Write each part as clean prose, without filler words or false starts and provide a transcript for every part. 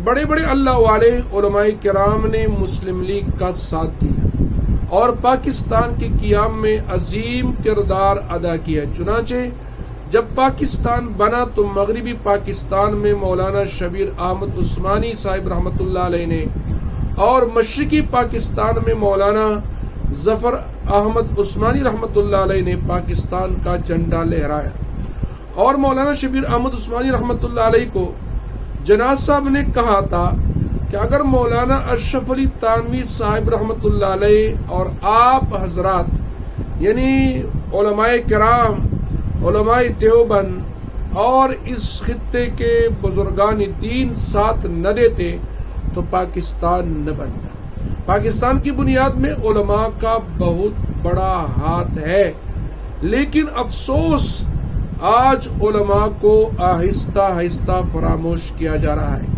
بڑے بڑے اللہ والے علماء کرام نے مسلم لیگ کا ساتھ دیا اور پاکستان کے قیام میں عظیم کردار ادا کیا۔ چنانچہ جب پاکستان بنا تو مغربی پاکستان میں مولانا شبیر احمد عثمانی صاحب رحمۃ اللہ علیہ نے اور مشرقی پاکستان میں مولانا ظفر احمد عثمانی رحمۃ اللہ علیہ نے پاکستان کا جھنڈا لہرایا، اور مولانا شبیر احمد عثمانی رحمۃ اللہ علیہ کو جناح صاحب نے کہا تھا کہ اگر مولانا اشرف علی تھانوی صاحب رحمۃ اللہ علیہ اور آپ حضرات یعنی علماء کرام، علماء دیوبند اور اس خطے کے بزرگان دین ساتھ نہ دیتے تو پاکستان نہ بنتا۔ پاکستان کی بنیاد میں علماء کا بہت بڑا ہاتھ ہے، لیکن افسوس آج علماء کو آہستہ آہستہ فراموش کیا جا رہا ہے۔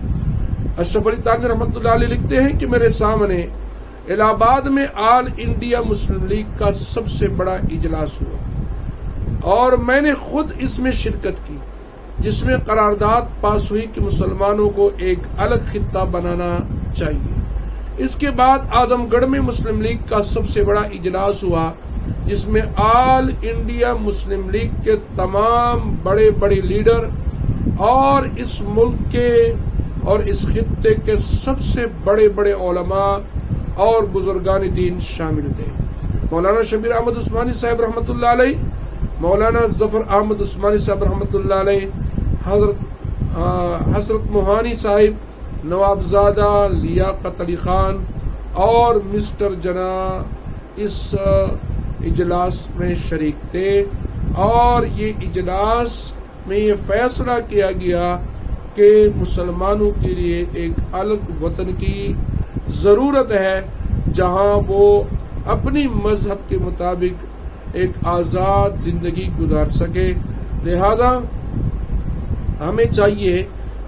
اشرف علی تھانوی رحمۃ اللہ علیہ لکھتے ہیں کہ میرے سامنے الہ آباد میں آل انڈیا مسلم لیگ کا سب سے بڑا اجلاس ہوا اور میں نے خود اس میں شرکت کی، جس میں قرارداد پاس ہوئی کہ مسلمانوں کو ایک الگ خطہ بنانا چاہیے۔ اس کے بعد اعظم گڑھ میں مسلم لیگ کا سب سے بڑا اجلاس ہوا، جس میں آل انڈیا مسلم لیگ کے تمام بڑے بڑے لیڈر اور اس ملک کے اور اس خطے کے سب سے بڑے بڑے علماء اور بزرگان دین شامل تھے۔ مولانا شبیر احمد عثمانی صاحب رحمۃ اللہ علیہ، مولانا ظفر احمد عثمانی صاحب رحمۃ اللہ علیہ، حضرت موہانی صاحب، نوابزادہ لیاقت علی خان اور مسٹر جناح اس اجلاس میں شریک تھے، اور یہ اجلاس میں یہ فیصلہ کیا گیا کہ مسلمانوں کے لیے ایک الگ وطن کی ضرورت ہے جہاں وہ اپنی مذہب کے مطابق ایک آزاد زندگی گزار سکے۔ لہذا ہمیں چاہیے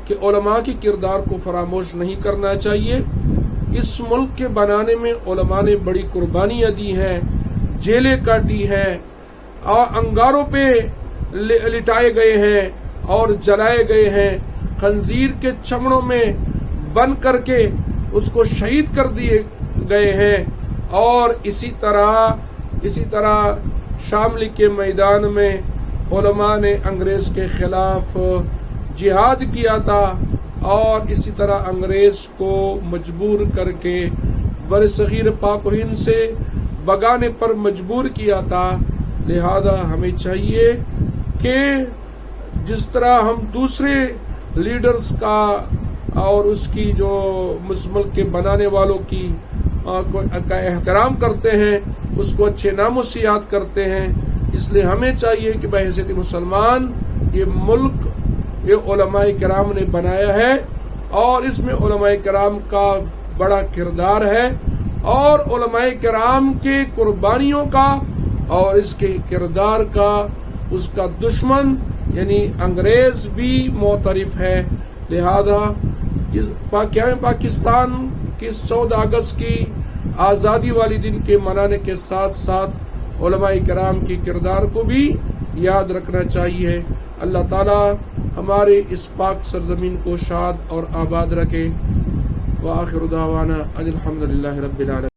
کہ علماء کے کردار کو فراموش نہیں کرنا چاہیے۔ اس ملک کے بنانے میں علماء نے بڑی قربانیاں دی ہیں، جیلیں کاٹی ہیں اور انگاروں پہ لٹائے گئے ہیں اور جلائے گئے ہیں، خنزیر کے چمڑوں میں بند کر کے اس کو شہید کر دیے گئے ہیں، اور اسی طرح شاملی کے میدان میں علماء نے انگریز کے خلاف جہاد کیا تھا، اور اسی طرح انگریز کو مجبور کر کے برصغیر پاک و ہند سے بگانے پر مجبور کیا تھا۔ لہذا ہمیں چاہیے کہ جس طرح ہم دوسرے لیڈرز کا اور اس کی جو ملک کے بنانے والوں کا احترام کرتے ہیں، اس کو اچھے ناموں سے یاد کرتے ہیں، اس لیے ہمیں چاہیے کہ بحیثیت مسلمان یہ ملک یہ علماء کرام نے بنایا ہے، اور اس میں علماء کرام کا بڑا کردار ہے، اور علماء کرام کے قربانیوں کا اور اس کے کردار کا اس کا دشمن یعنی انگریز بھی معترف ہے۔ لہذا پاکستان کی 14 اگست کی آزادی والے دن کے منانے کے ساتھ ساتھ علماء کرام کے کردار کو بھی یاد رکھنا چاہیے۔ اللہ تعالی ہمارے اس پاک سرزمین کو شاد اور آباد رکھے۔ وآخر دعوانا ان الحمد للہ رب العالمین۔